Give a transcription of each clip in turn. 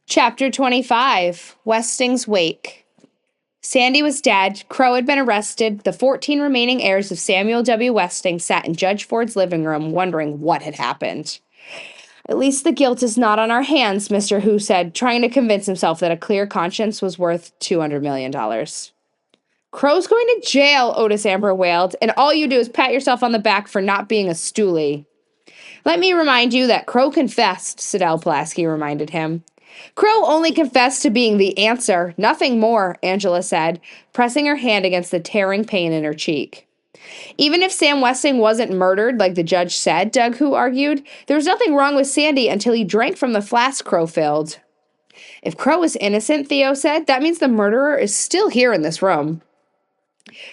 Chapter 25, Westing's Wake. Sandy was dead, Crow had been arrested, the 14 remaining heirs of Samuel W. Westing sat in Judge Ford's living room wondering what had happened. At least the guilt is not on our hands, Mr. Hu said, trying to convince himself that a clear conscience was worth $200 million. Crow's going to jail, Otis Amber wailed, and all you do is pat yourself on the back for not being a stoolie. Let me remind you that Crow confessed, Sidel Pulaski reminded him. Crow only confessed to being the answer, nothing more, Angela said, pressing her hand against the tearing pain in her cheek. Even if Sam Westing wasn't murdered like the judge said, Doug Hu argued, there was nothing wrong with Sandy until he drank from the flask Crow filled. If Crow is innocent, Theo said, that means the murderer is still here in this room.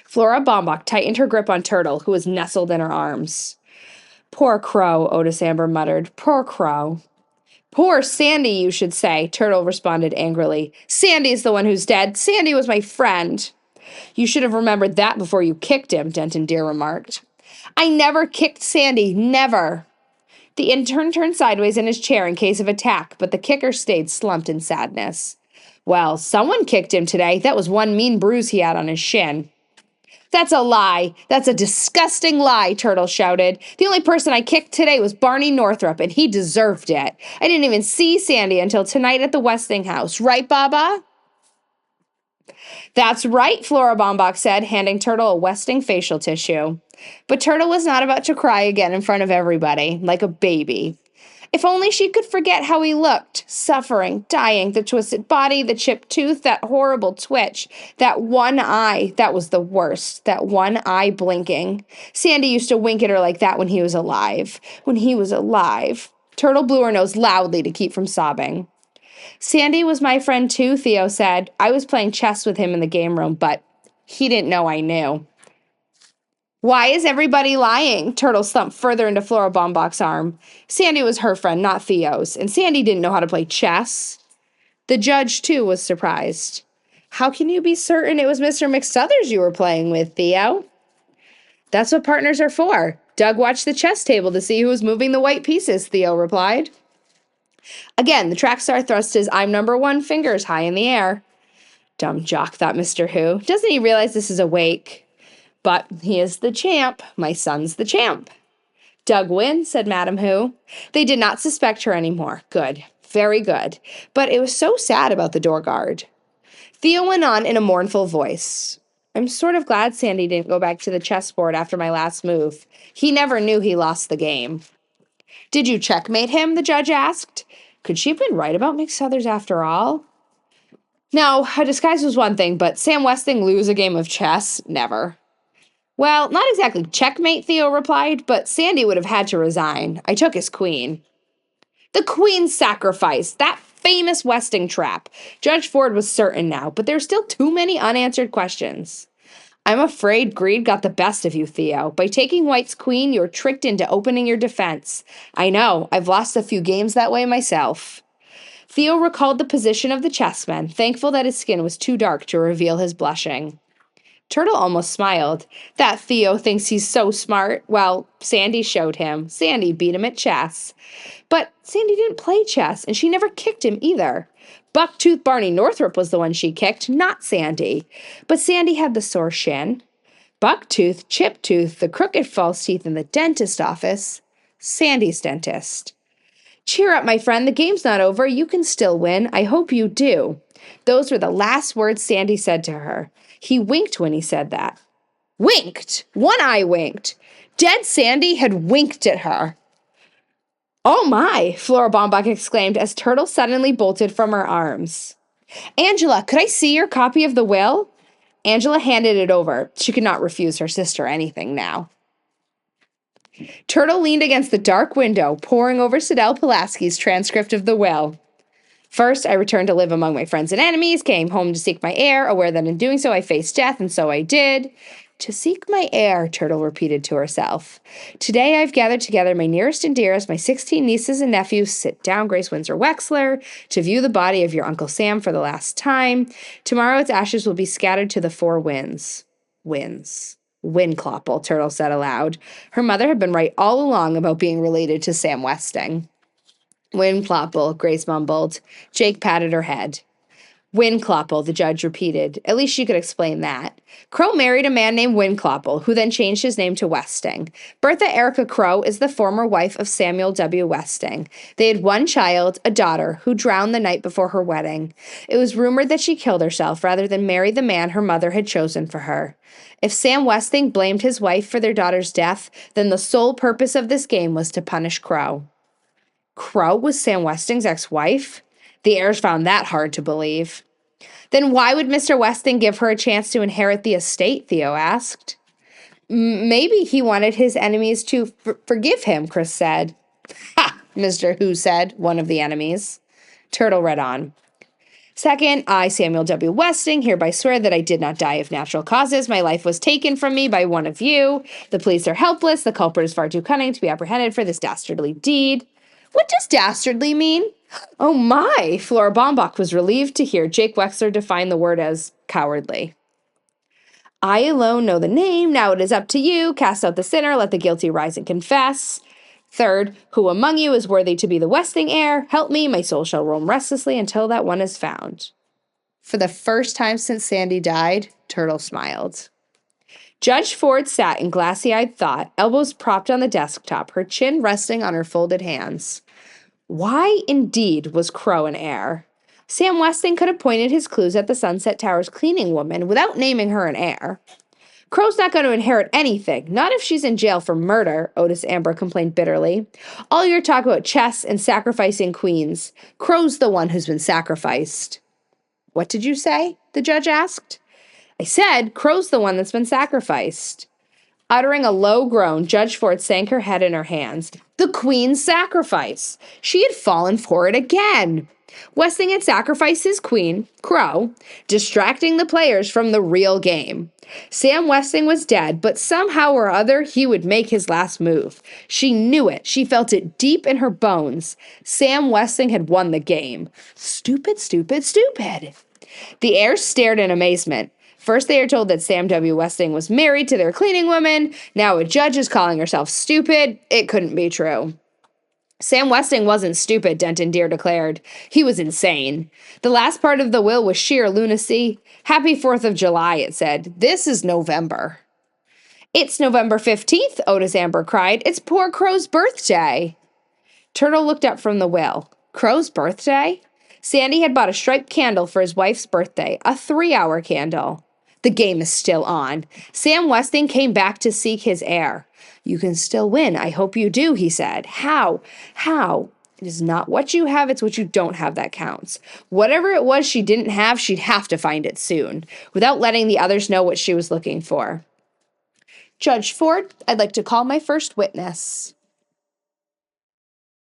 Flora Baumbach tightened her grip on Turtle, who was nestled in her arms. Poor Crow, Otis Amber muttered. Poor Crow. Poor Sandy, you should say, Turtle responded angrily. Sandy's the one who's dead. Sandy was my friend. You should have remembered that before you kicked him, Denton Deer remarked. I never kicked Sandy, never. The intern turned sideways in his chair in case of attack, but the kicker stayed slumped in sadness. Well, someone kicked him today. That was one mean bruise he had on his shin. That's a lie. That's a disgusting lie, Turtle shouted. The only person I kicked today was Barney Northrup, and he deserved it. I didn't even see Sandy until tonight at the Westing house. Right, Baba? That's right, Flora Baumbach said, handing Turtle a Westing facial tissue. But Turtle was not about to cry again in front of everybody, like a baby. If only she could forget how he looked, suffering, dying, the twisted body, the chipped tooth, that horrible twitch, that one eye, that was the worst, that one eye blinking. Sandy used to wink at her like that when he was alive. When he was alive. Turtle blew her nose loudly to keep from sobbing. Sandy was my friend too, Theo said. I was playing chess with him in the game room, but he didn't know I knew. Why is everybody lying? Turtle thumped further into Flora Baumbach's arm. Sandy was her friend, not Theo's, and Sandy didn't know how to play chess. The judge, too, was surprised. How can you be certain it was Mr. McSuthers you were playing with, Theo? That's what partners are for. Doug watched the chess table to see who was moving the white pieces, Theo replied. Again, the track star thrust his I'm number one fingers high in the air. Dumb jock, thought Mr. Hu. Doesn't he realize this is a wake? But he is the champ. My son's the champ. Doug wins, said Madam Hu. They did not suspect her anymore. Good. Very good. But it was so sad about the door guard. Theo went on in a mournful voice. I'm sort of glad Sandy didn't go back to the chessboard after my last move. He never knew he lost the game. Did you checkmate him? The judge asked. Could she have been right about McSuthers after all? No, a disguise was one thing, but Sam Westing lose a game of chess? Never. Well, not exactly checkmate, Theo replied, but Sandy would have had to resign. I took his queen. The queen's sacrifice, that famous Westing trap. Judge Ford was certain now, but there were still too many unanswered questions. I'm afraid greed got the best of you, Theo. By taking White's queen, you're tricked into opening your defense. I know, I've lost a few games that way myself. Theo recalled the position of the chessman, thankful that his skin was too dark to reveal his blushing. Turtle almost smiled. That Theo thinks he's so smart. Well, Sandy showed him. Sandy beat him at chess. But Sandy didn't play chess, and she never kicked him either. Bucktooth Barney Northrup was the one she kicked, not Sandy. But Sandy had the sore shin. Bucktooth, Chiptooth, the crooked false teeth in the dentist office. Sandy's dentist. Cheer up, my friend. The game's not over. You can still win. I hope you do. Those were the last words Sandy said to her. He winked when he said that. Winked! One eye winked. Dead Sandy had winked at her. Oh my, Flora Baumbach exclaimed as Turtle suddenly bolted from her arms. Angela, could I see your copy of the will? Angela handed it over. She could not refuse her sister anything now. Turtle leaned against the dark window, poring over Sidel Pulaski's transcript of the will. First, I returned to live among my friends and enemies, came home to seek my heir, aware that in doing so I faced death, and so I did. To seek my heir, Turtle repeated to herself. Today I've gathered together my nearest and dearest, my 16 nieces and nephews. Sit down, Grace Windsor Wexler, to view the body of your Uncle Sam for the last time. Tomorrow its ashes will be scattered to the four winds. Winds. Windclopple, Turtle said aloud. Her mother had been right all along about being related to Sam Westing. Windclopple, Grace mumbled. Jake patted her head. Windclopple, the judge repeated. At least she could explain that. Crow married a man named Windclopple, who then changed his name to Westing. Bertha Erica Crow is the former wife of Samuel W. Westing. They had one child, a daughter, who drowned the night before her wedding. It was rumored that she killed herself rather than marry the man her mother had chosen for her. If Sam Westing blamed his wife for their daughter's death, then the sole purpose of this game was to punish Crow. Crow was Sam Westing's ex-wife? The heirs found that hard to believe. Then why would Mr. Westing give her a chance to inherit the estate, Theo asked. Maybe he wanted his enemies to forgive him, Chris said. Ha, Mr. Who said, one of the enemies. Turtle read on. Second, I, Samuel W. Westing, hereby swear that I did not die of natural causes. My life was taken from me by one of you. The police are helpless. The culprit is far too cunning to be apprehended for this dastardly deed. What does dastardly mean? Oh my, Flora Baumbach was relieved to hear Jake Wexler define the word as cowardly. I alone know the name. Now it is up to you. Cast out the sinner. Let the guilty rise and confess. Third, who among you is worthy to be the Westing heir? Help me. My soul shall roam restlessly until that one is found. For the first time since Sandy died, Turtle smiled. Judge Ford sat in glassy-eyed thought, elbows propped on the desktop, her chin resting on her folded hands. Why, indeed, was Crow an heir? Sam Westing could have pointed his clues at the Sunset Tower's cleaning woman without naming her an heir. Crow's not going to inherit anything, not if she's in jail for murder, Otis Amber complained bitterly. All your talk about chess and sacrificing queens. Crow's the one who's been sacrificed. What did you say? The judge asked. I said Crow's the one that's been sacrificed. Uttering a low groan, Judge Ford sank her head in her hands. The Queen's sacrifice. She had fallen for it again. Westing had sacrificed his queen, Crow, distracting the players from the real game. Sam Westing was dead, but somehow or other he would make his last move. She knew it. She felt it deep in her bones. Sam Westing had won the game. Stupid, stupid, stupid. The heirs stared in amazement. First, they are told that Sam W. Westing was married to their cleaning woman. Now a judge is calling herself stupid. It couldn't be true. Sam Westing wasn't stupid, Denton Deere declared. He was insane. The last part of the will was sheer lunacy. Happy 4th of July, it said. This is November. It's November 15th, Otis Amber cried. It's poor Crow's birthday. Turtle looked up from the will. Crow's birthday? Sandy had bought a striped candle for his wife's birthday, a 3-hour candle. The game is still on. Sam Westing came back to seek his heir. You can still win. I hope you do, he said. How? How? It is not what you have, it's what you don't have that counts. Whatever it was she didn't have, she'd have to find it soon, without letting the others know what she was looking for. Judge Ford, I'd like to call my first witness.